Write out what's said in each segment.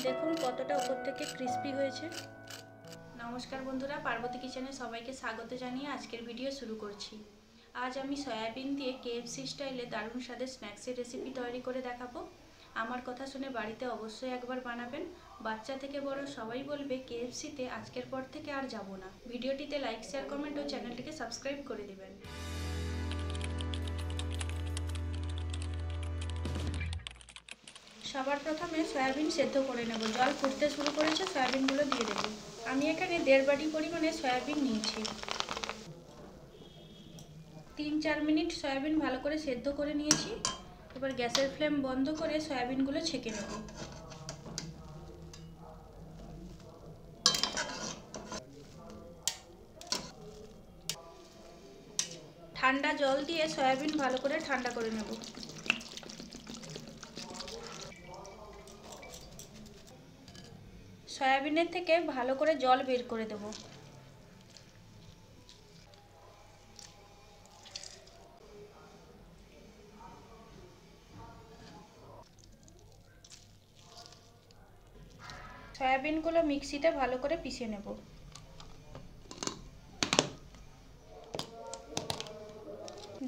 দেখুন কতটা উপর থেকে ক্রিস্পি হয়েছে। নমস্কার বন্ধুরা, পার্বতী কিচেনে সবাইকে স্বাগত জানিয়ে আজকের ভিডিও শুরু করছি। আজ আমি সয়াবিন দিয়ে KFC স্টাইলে দারুণ স্বাদের স্ন্যাক্সের রেসিপি তৈরি করে দেখাবো। আমার কথা শুনে বাড়িতে অবশ্যই একবার বানাবেন। বাচ্চা থেকে বড় সবাই বলবে KFCতে আজকের পর থেকে আর যাব না। ভিডিওটিতে লাইক, শেয়ার, কমেন্ট ও চ্যানেলটিকে সাবস্ক্রাইব করে দেবেন। সবার প্রথমে সয়াবিন সেদ্ধ করে নেব। জল ফুটতে শুরু করেছে, সয়াবিনগুলো দিয়ে দেব। আমি এখানে 1.5 বাটি পরিমাণে সয়াবিন নিয়েছি। 3-4 মিনিট সয়াবিন ভালো করে সেদ্ধ করে নিয়েছি। এবার গ্যাসের ফ্লেম বন্ধ করে সয়াবিনগুলো ছেঁকে নেব। ঠান্ডা জল দিয়ে সয়াবিন ভালো করে ঠান্ডা করে নেব। সয়াবিনের থেকে ভালো করে জল বের করে দেব। সয়াবিনগুলো মিক্সিতে ভালো করে পিষে নেব।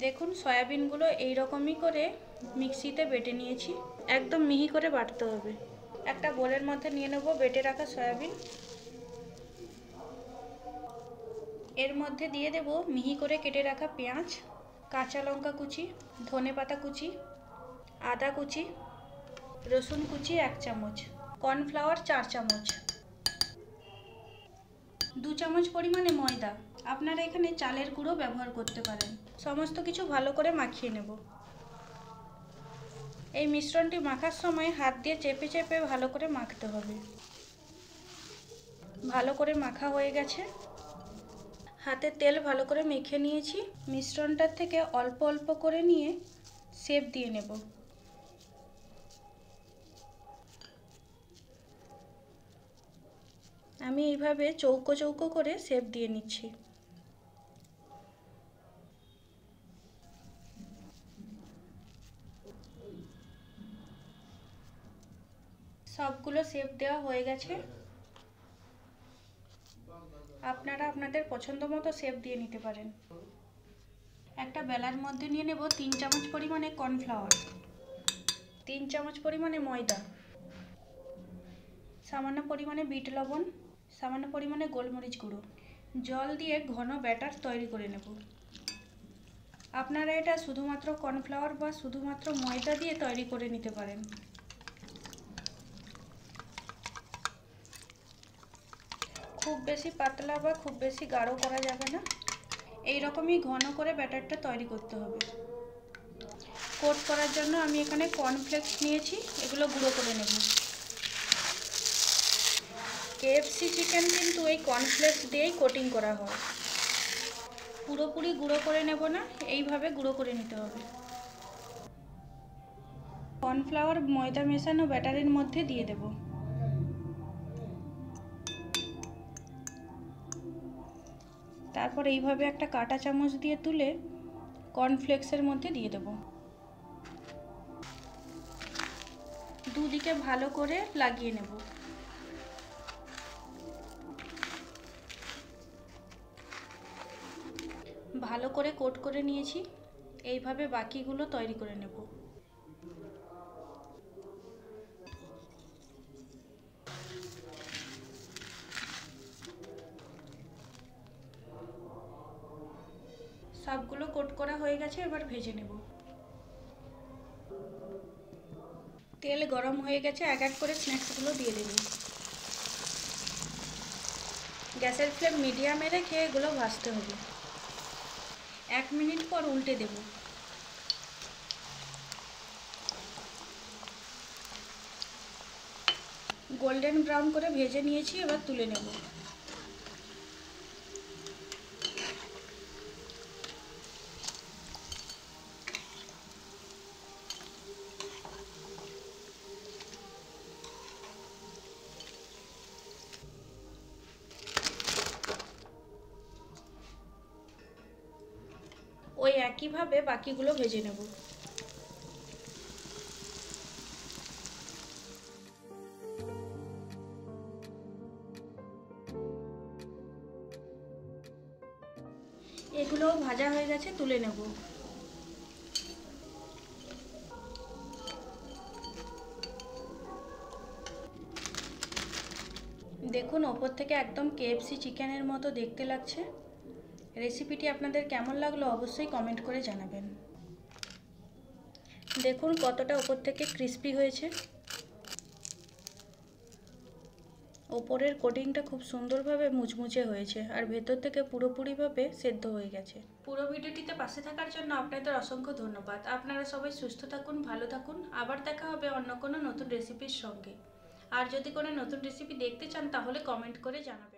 দেখুন সয়াবিনগুলো এইরকমই করে মিক্সিতে বেটে নিয়েছি। একদম মিহি করে বাটতে হবে। একটা বোলের মধ্যে নিয়ে নেব বেটে রাখা সয়াবিন। এর মধ্যে দিয়ে দেব মিহি করে কেটে রাখা পেঁয়াজ, কাঁচা লঙ্কা কুচি, ধনেপাতা কুচি, আদা কুচি, রসুন কুচি 1 চামচ, কর্নফ্লাওয়ার 4 চামচ, 2 চামচ পরিমাণে ময়দা। আপনারা এখানে চালের গুঁড়ো ব্যবহার করতে পারেন। সমস্ত কিছু ভালো করে মাখিয়ে নেব। এই মিশ্রণটি মাখার সময় হাত দিয়ে চেপে চেপে ভালো করে মাখতে হবে। ভালো করে মাখা হয়ে গেছে। হাতে তেল ভালো করে মেখে নিয়েছি। মিশ্রণটার থেকে অল্প অল্প করে নিয়ে শেপ দিয়ে নেব। আমি এইভাবে চৌকো চৌকো করে শেপ দিয়ে নিচ্ছি। সবগুলো শেপ দেওয়া হয়ে গেছে। আপনারা আপনাদের পছন্দ মতো শেপ দিয়ে নিতে পারেন। একটা বেলার মধ্যে নিয়ে নেব 3 চামচ পরিমাণে কর্নফ্লাওয়ার, 3 চামচ পরিমাণে ময়দা, সামান্য পরিমাণে বিট লবণ, সামান্য পরিমাণে গোলমরিচ গুঁড়ো। জল দিয়ে ঘন ব্যাটার তৈরি করে নেব। আপনারা এটা শুধুমাত্র কর্নফ্লাওয়ার বা শুধুমাত্র ময়দা দিয়ে তৈরি করে নিতে পারেন। খুব বেশি পাতলা বা খুব বেশি গাঢ় করা যাবে না। এই রকমই ঘন করে ব্যাটারটা তৈরি করতে হবে। কোট করার জন্য আমি এখানে কর্নফ্লেক্স নিয়েছি, এগুলো গুঁড়ো করে নেব। KFC চিকেন কিন্তু এই কর্নফ্লেক্স দিয়েই কোটিং করা হয়। পুরোপুরি গুঁড়ো করে নেব না, এইভাবে গুঁড়ো করে নিতে হবে। কর্নফ্লাওয়ার ময়দা মেশানো ব্যাটারের মধ্যে দিয়ে দেব। তারপর এইভাবে একটা কাঁটা চামচ দিয়ে তুলে কর্নফ্লেক্সের মধ্যে দিয়ে দেব। দুদিকে ভালো করে লাগিয়ে নেব। ভালো করে কোট করে নিয়েছি। এইভাবে বাকিগুলো তৈরি করে নেব। সবগুলো কোট করা হয়ে গেছে, এবার ভেজে নেব। তেল গরম হয়ে গেছে, এক এক করে স্ন্যাক্সগুলো দিয়ে দেব। গ্যাসের ফ্লেম মিডিয়ামে রেখে এগুলো ভাজতে হবে। 1 মিনিট পর উল্টে দেব। গোল্ডেন ব্রাউন করে ভেজে নিয়েছি, এবার তুলে নেব। ওই একইভাবে বাকিগুলো ভেজে নেব। ভাজা হয়ে গেছে, তুলে নেব। দেখুন ওপর থেকে একদম KFC চিকেনের মতো দেখতে লাগছে। রেসিপিটি আপনাদের কেমন লাগলো অবশ্যই কমেন্ট করে জানাবেন। দেখুন কতটা ওপর থেকে ক্রিস্পি হয়েছে। ওপরের কোটিংটা খুব সুন্দরভাবে মুচমুচে হয়েছে আর ভেতর থেকে পুরোপুরিভাবে সেদ্ধ হয়ে গেছে। পুরো ভিডিওটিতে পাশে থাকার জন্য আপনাদের অসংখ্য ধন্যবাদ। আপনারা সবাই সুস্থ থাকুন, ভালো থাকুন। আবার দেখা হবে অন্য কোনো নতুন রেসিপির সঙ্গে। আর যদি কোনো নতুন রেসিপি দেখতে চান তাহলে কমেন্ট করে জানাবেন।